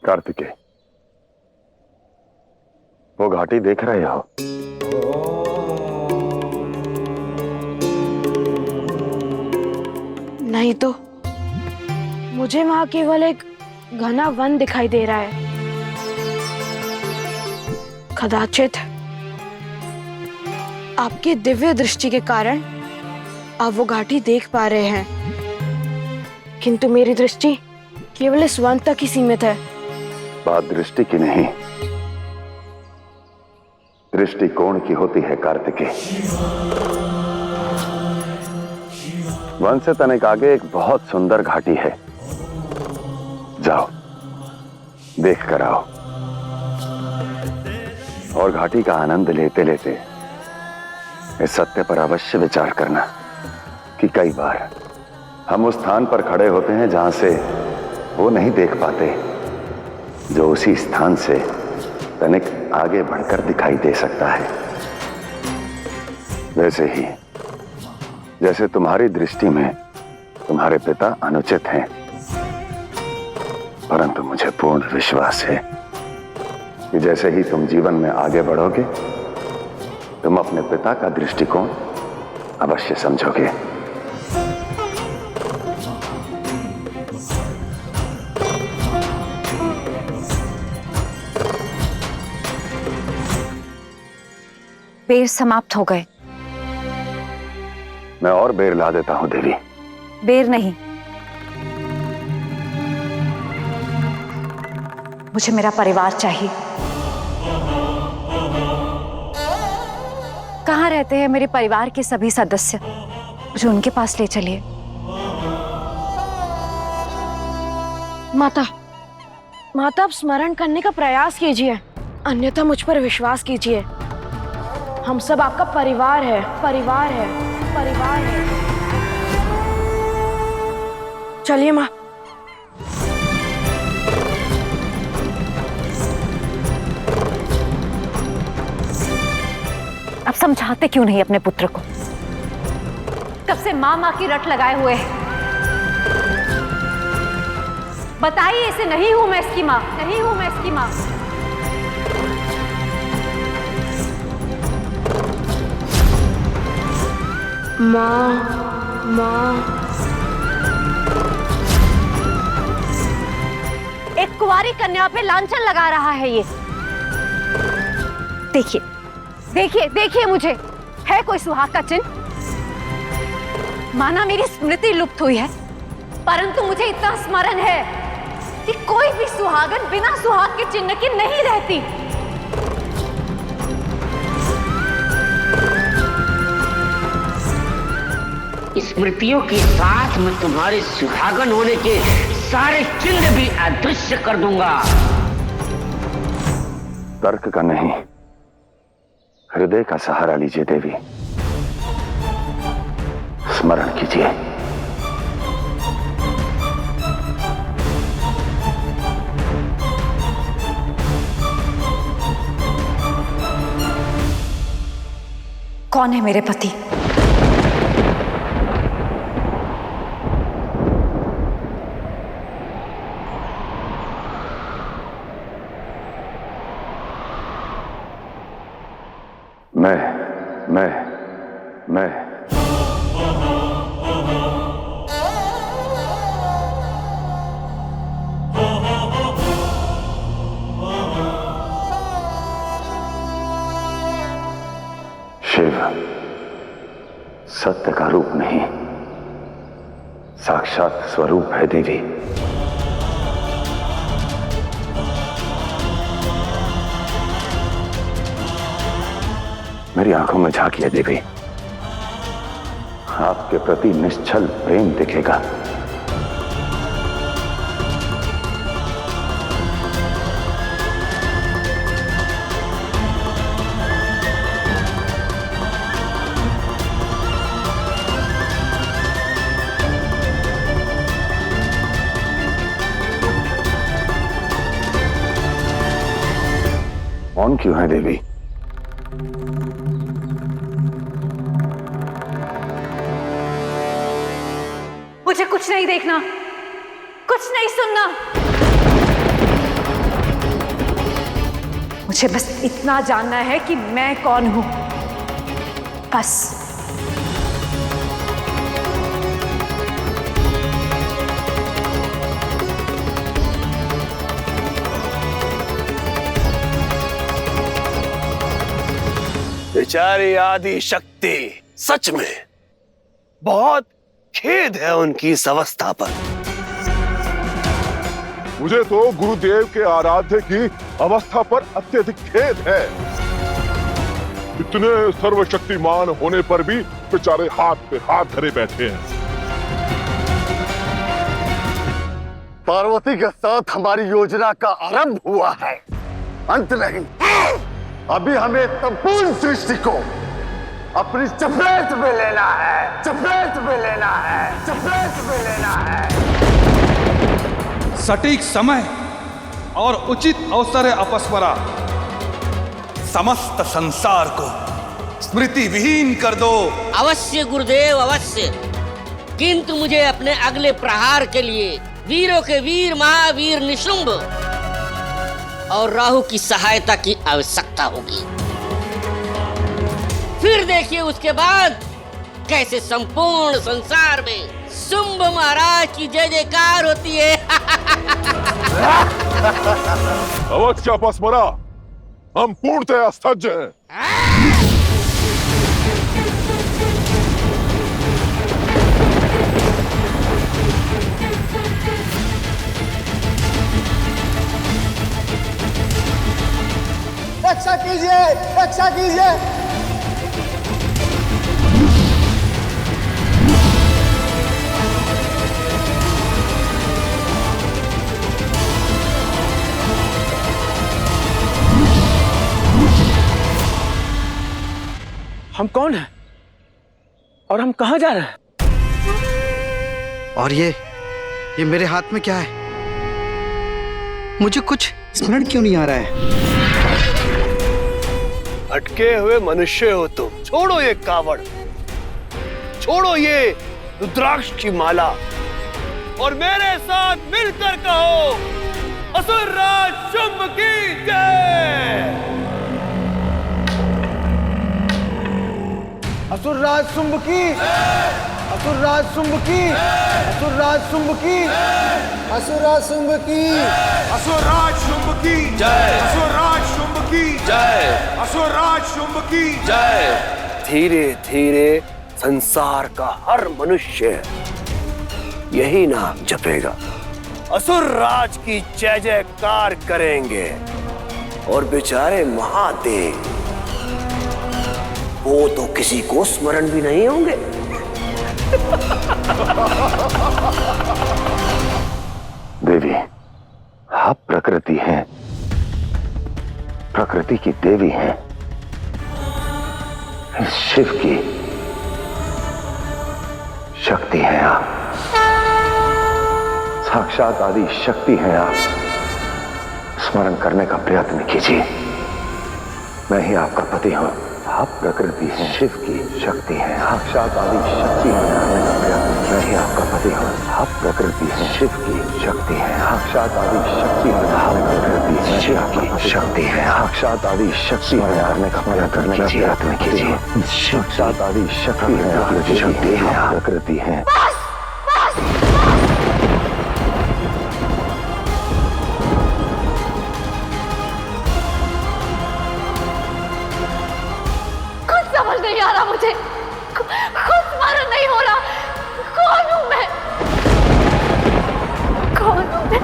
कार्तिकेय, वो घाटी देख रहे हो? नहीं तो मुझे वहां केवल एक घना वन दिखाई दे रहा है। कदाचित आपकी दिव्य दृष्टि के कारण आप वो घाटी देख पा रहे हैं, किंतु मेरी दृष्टि केवल इस वन तक ही सीमित है। बात दृष्टि की नहीं, दृष्टिकोण की होती है कार्तिकेय। वन से तनिक आगे एक बहुत सुंदर घाटी है, जाओ देख कर आओ। और घाटी का आनंद लेते लेते इस सत्य पर अवश्य विचार करना कि कई बार हम उस स्थान पर खड़े होते हैं जहां से वो नहीं देख पाते जो उसी स्थान से तनिक आगे बढ़कर दिखाई दे सकता है। वैसे ही जैसे तुम्हारी दृष्टि में तुम्हारे पिता अनुचित हैं, परंतु मुझे पूर्ण विश्वास है कि जैसे ही तुम जीवन में आगे बढ़ोगे तुम अपने पिता का दृष्टिकोण अवश्य समझोगे। बेर समाप्त हो गए। मैं और बेर ला देता हूं देवी। बेर नहीं, मुझे मेरा परिवार चाहिए। कहाँ रहते हैं मेरे परिवार के सभी सदस्य? मुझे उनके पास ले चलिए। माता, माता आप स्मरण करने का प्रयास कीजिए, अन्यथा मुझ पर विश्वास कीजिए। हम सब आपका परिवार है, परिवार है, परिवार है। चलिए माँ। अब समझाते क्यों नहीं अपने पुत्र को? कब से माँ माँ की रट लगाए हुए हैं। बताइए इसे, नहीं हूं मैं इसकी माँ, नहीं हूं मैं इसकी माँ। माँ, माँ। एक कुंवारी कन्या पे लांछन लगा रहा है ये। देखिए देखिए देखिए, मुझे है कोई सुहाग का चिन्ह? माना मेरी स्मृति लुप्त हुई है, परंतु मुझे इतना स्मरण है कि कोई भी सुहागन बिना सुहाग के चिन्ह की नहीं रहती। स्मृतियों के साथ मैं तुम्हारे सुहागन होने के सारे चिन्ह भी अदृश्य कर दूंगा। तर्क का नहीं, हृदय का सहारा लीजिए देवी। स्मरण कीजिए। कौन है मेरे पति? मैं शिव सत्य का रूप नहीं, साक्षात स्वरूप है देवी। मेरी आंखों में झांकिए देवी, आपके प्रति निश्चल प्रेम दिखेगा। कौन क्यों है देवी? मुझे कुछ नहीं देखना, कुछ नहीं सुनना। मुझे बस इतना जानना है कि मैं कौन हूं, बस। बेचारी आदि शक्ति, सच में बहुत खेद है उनकी इस अवस्था पर। मुझे तो गुरुदेव के आराध्य की अवस्था पर अत्यधिक खेद है। इतने सर्वशक्तिमान होने पर भी बेचारे हाथ पे हाथ धरे बैठे हैं। पार्वती के साथ हमारी योजना का आरंभ हुआ है, अंत नहीं। अभी हमें संपूर्ण सृष्टि को अपनी चपेट में लेना है, चपेट में लेना है, चपेट में लेना है। सटीक समय और उचित अवसर है अपस्मरा। समस्त संसार को स्मृति विहीन कर दो। अवश्य गुरुदेव, अवश्य। किंतु मुझे अपने अगले प्रहार के लिए वीरों के वीर महावीर निशुंभ और राहु की सहायता की आवश्यकता होगी। फिर देखिए उसके बाद कैसे संपूर्ण संसार में शुंभ महाराज की जय जयकार होती है। अवश्य अपस्मरा, हम पूर्णतः सज्ज हैं। रक्षा कीजिए, रक्षा कीजिए। हम कौन हैं और हम कहां जा रहे हैं? और ये मेरे हाथ में क्या है? मुझे कुछ स्मरण क्यों नहीं आ रहा है? अटके हुए मनुष्य हो तुम। छोड़ो ये कावड़, छोड़ो ये रुद्राक्ष की माला और मेरे साथ मिलकर कहो असुरराज शुंभ की जय। असुरराज शुंभ की, असुरराज शुंभ की, असुरराज शुंभ की, असुरराज शुंभ की, असुरराज शुंभ की जय, असुरराज शुंभ की जय, असुरराज शुंभ की जय। धीरे धीरे संसार का हर मनुष्य यही नाम जपेगा, असुरराज की जय जयकार करेंगे और बेचारे महादेव वो तो किसी को स्मरण भी नहीं होंगे। देवी, आप प्रकृति हैं, प्रकृति की देवी हैं। इस शिव की शक्ति हैं आप, साक्षात आदि शक्ति हैं आप। स्मरण करने का प्रयत्न कीजिए। मैं ही आपका पति हूं। आप प्रकृति हैं, शिव की शक्ति है, साक्षात आदि शक्ति है। मैं ही आपका पति हूँ। आप प्रकृति हैं, शिव की शक्ति है, साक्षात आदि शक्ति है। प्रकृति है, शिव की शक्ति है, साक्षात आदि शक्ति है। करने का प्रयत्न कीजिए। साक्षात आदि शक्ति है, शक्ति है, प्रकृति है। समझ नहीं आ रहा मुझे, खुद स्मरण नहीं हो रहा। कौन हूं मैं, कौन हूं मैं?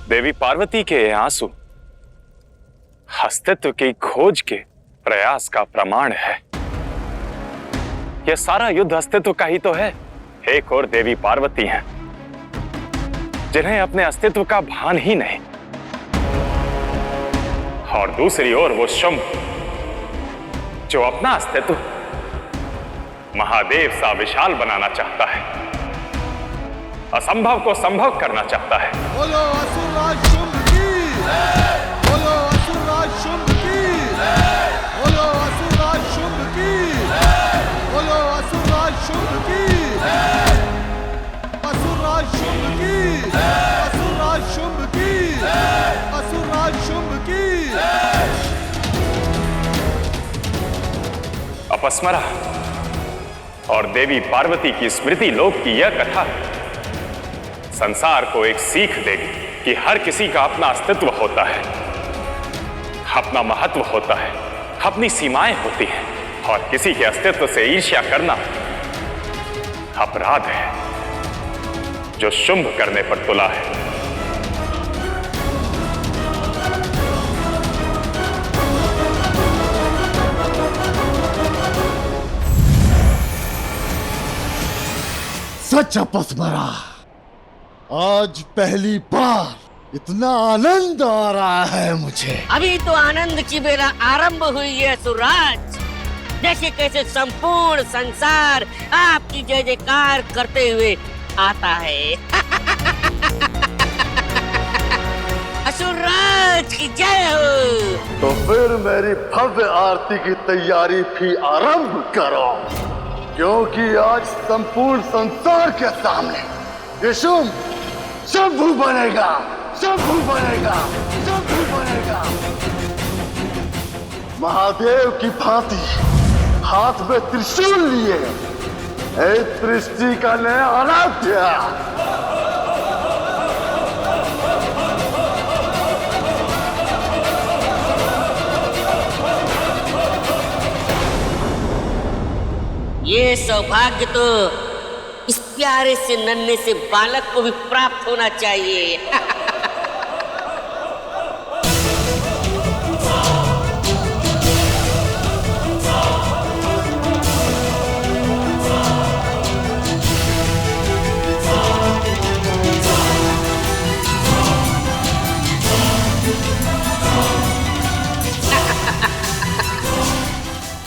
देवी पार्वती के ये आंसू अस्तित्व की खोज के प्रयास का प्रमाण है। यह सारा युद्ध अस्तित्व का ही तो है। एक और देवी पार्वती हैं जिन्हें अपने अस्तित्व का भान ही नहीं, और दूसरी ओर वो शुंभ जो अपना अस्तित्व महादेव सा विशाल बनाना चाहता है, असंभव को संभव करना चाहता है। बोलो असुरराज शुंभ की, बोलो असुरराज शुंभ की, बोलो असुरराज शुंभ की, बोलो असुरराज शुंभ की। असुरराज शुंभ की असुरराज शुंभ की असुरराज शुंभ की। अपस्मरा और देवी पार्वती की स्मृति लोक की यह कथा संसार को एक सीख देगी कि हर किसी का अपना अस्तित्व होता है, अपना महत्व होता है, अपनी सीमाएं होती हैं और किसी के अस्तित्व से ईर्ष्या करना अपराध है जो शुंभ करने पर तुला है। सच अपस्मरा, आज पहली बार इतना आनंद आ रहा है मुझे। अभी तो आनंद की बेला आरंभ हुई है सुराज। जैसे कैसे संपूर्ण संसार आपकी जय जयकार करते हुए आता है। असुरराज की जय हो। तो फिर मेरी भव्य आरती की तैयारी भी आरंभ करो, क्योंकि आज संपूर्ण संसार के सामने ये शंभु बनेगा, शंभु बनेगा, शंभु बनेगा। महादेव की भांति हाथ में त्रिशूल लिए सृष्टि का नया आराध्य। ये सौभाग्य तो इस प्यारे से नन्हे से बालक को भी प्राप्त होना चाहिए।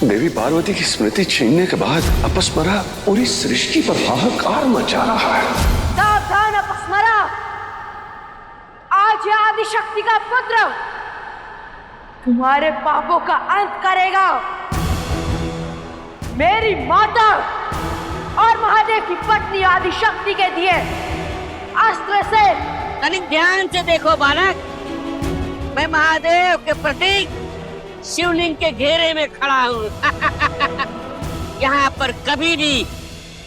देवी पार्वती की स्मृति छीनने के बाद अपस्मरा पूरी सृष्टि पर हाहाकार मचा रहा है। सावधान अपस्मरा, आज यह आदिशक्ति का पुत्र तुम्हारे पापों का अंत करेगा। मेरी माता और महादेव की पत्नी आदिशक्ति के दिए अस्त्र से। तनिक ध्यान से देखो बालक, मैं महादेव के प्रतीक शिवलिंग के घेरे में खड़ा हूँ। यहाँ पर कभी भी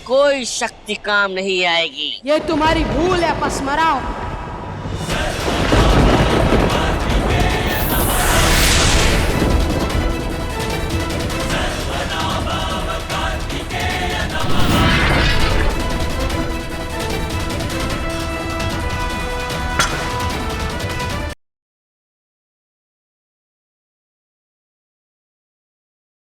कोई शक्ति काम नहीं आएगी। ये तुम्हारी भूल है अपस्मरा।